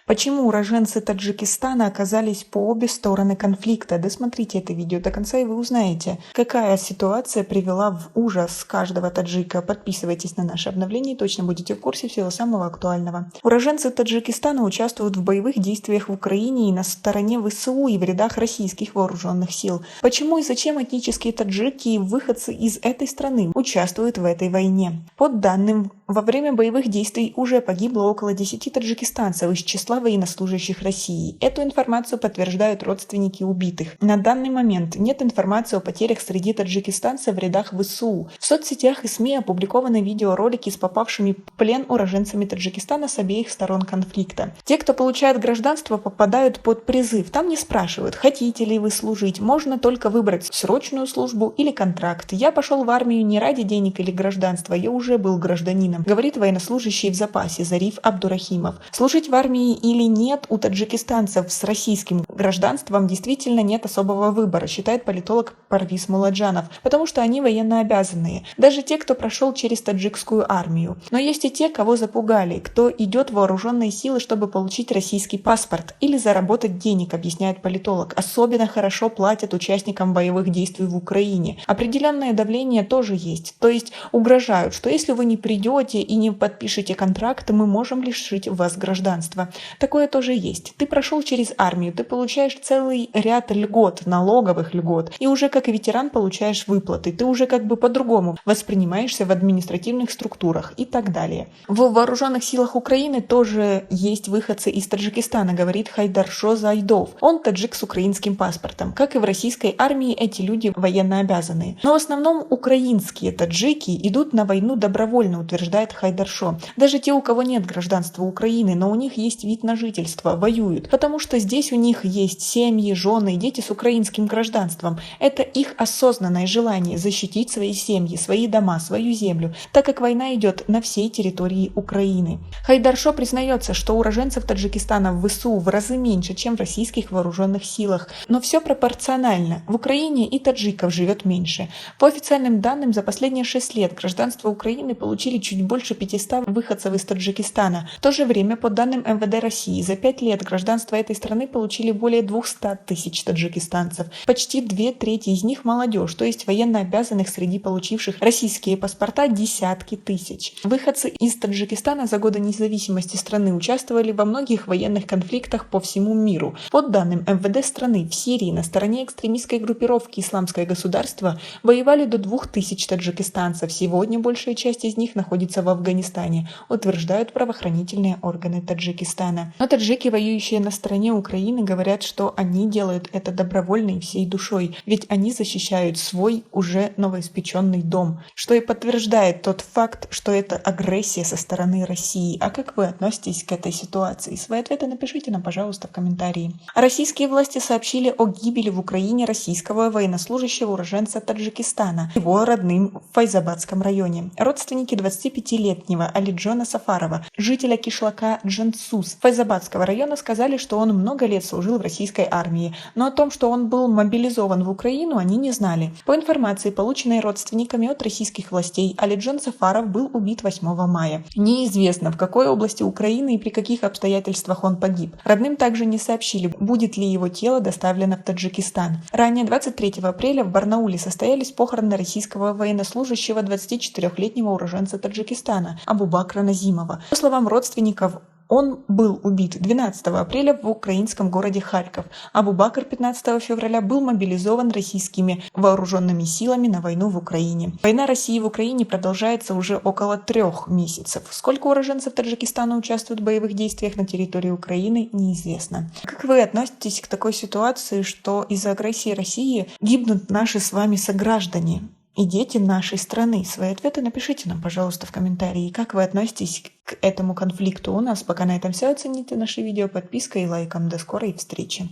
Почему уроженцы Таджикистана оказались по обе стороны конфликта? Досмотрите это видео до конца, и вы узнаете, какая ситуация привела в ужас каждого таджика. Подписывайтесь на наше обновление и точно будете в курсе всего самого актуального. Уроженцы Таджикистана участвуют в боевых действиях в Украине и на стороне ВСУ и в рядах российских вооруженных сил. Почему и зачем этнические таджики и выходцы из этой страны участвуют в этой войне? По данным, во время боевых действий уже погибло около 10 таджикистанцев из числа военнослужащих России. Эту информацию подтверждают родственники убитых. На данный момент нет информации о потерях среди таджикистанцев в рядах ВСУ. В соцсетях и СМИ опубликованы видеоролики с попавшими в плен уроженцами Таджикистана с обеих сторон конфликта. Те, кто получает гражданство, попадают под призыв. Там не спрашивают, хотите ли вы служить, можно только выбрать срочную службу или контракт. Я пошел в армию не ради денег или гражданства, я уже был гражданином, говорит военнослужащий в запасе Зариф Абдурахимов. Служить в армии или нет, у таджикистанцев с российским гражданством действительно нет особого выбора, считает политолог Парвиз Муладжанов, потому что они военнообязанные. Даже те, кто прошел через таджикскую армию. Но есть и те, кого запугали, кто идет в вооруженные силы, чтобы получить российский паспорт или заработать денег, объясняет политолог. Особенно хорошо платят участникам боевых действий в Украине. Определенное давление тоже есть, то есть угрожают, что если вы не придете и не подпишете контракт, мы можем лишить вас гражданства. Такое тоже есть. Ты прошел через армию, ты получаешь целый ряд льгот, налоговых льгот, и уже как ветеран получаешь выплаты, ты уже как бы по-другому воспринимаешься в административных структурах и так далее. В вооруженных силах Украины тоже есть выходцы из Таджикистана, говорит Хайдаршо Зайдов. Он таджик с украинским паспортом. Как и в российской армии, эти люди военнообязанные. Но в основном украинские таджики идут на войну добровольно, утверждает Хайдаршо. Даже те, у кого нет гражданства Украины, но у них есть вид на жительство, воюют, потому что здесь у них есть семьи, жены и дети с украинским гражданством. Это их осознанное желание защитить свои семьи, свои дома, свою землю, так как война идет на всей территории Украины. Хайдаршо признается, что уроженцев Таджикистана в ВСУ в разы меньше, чем в российских вооруженных силах, но все пропорционально. В Украине и таджиков живет меньше. По официальным данным, за последние 6 лет гражданство Украины получили чуть больше 500 выходцев из Таджикистана. В то же время, по данным МВД России, за 5 лет гражданство этой страны получили более 200 тысяч таджикистанцев. Почти 2/3 из них молодежь, то есть военнообязанных среди получивших российские паспорта десятки тысяч. Выходцы из Таджикистана за годы независимости страны участвовали во многих военных конфликтах по всему миру. По данным МВД страны, в Сирии на стороне экстремистской группировки «Исламское государство» воевали до 2000 таджикистанцев. Сегодня большая часть из них находится в Афганистане, утверждают правоохранительные органы Таджикистана. Но таджики, воюющие на стороне Украины, говорят, что они делают это добровольно и всей душой, ведь они защищают свой уже новоиспеченный дом, что и подтверждает тот факт, что это агрессия со стороны России. А как вы относитесь к этой ситуации? Свои ответы напишите нам, пожалуйста, в комментарии. Российские власти сообщили о гибели в Украине российского военнослужащего уроженца Таджикистана, его родным в Файзабадском районе. Родственники 25-летнего Алиджона Сафарова, жителя кишлака Джансус Файзабадского района, сказали, что он много лет служил в российской армии, но о том, что он был мобилизован в Украину, они не знали. По информации, полученной родственниками от российских властей, Алиджон Сафаров был убит 8 мая. Неизвестно, в какой области Украины и при каких обстоятельствах он погиб. Родным также не сообщили, будет ли его тело доставлено в Таджикистан. Ранее 23 апреля в Барнауле состоялись похороны российского военнослужащего 24-летнего уроженца Таджикистана Абубакра Назимова. По словам родственников, он был убит 12 апреля в украинском городе Харьков. Абубакр 15 февраля был мобилизован российскими вооруженными силами на войну в Украине. Война России в Украине продолжается уже около 3 месяцев. Сколько уроженцев Таджикистана участвуют в боевых действиях на территории Украины, неизвестно. Как вы относитесь к такой ситуации, что из-за агрессии России гибнут наши с вами сограждане и дети нашей страны? Свои ответы напишите нам, пожалуйста, в комментарии. Как вы относитесь к этому конфликту? У нас пока на этом все. Оцените наше видео подпиской и лайком. До скорой встречи.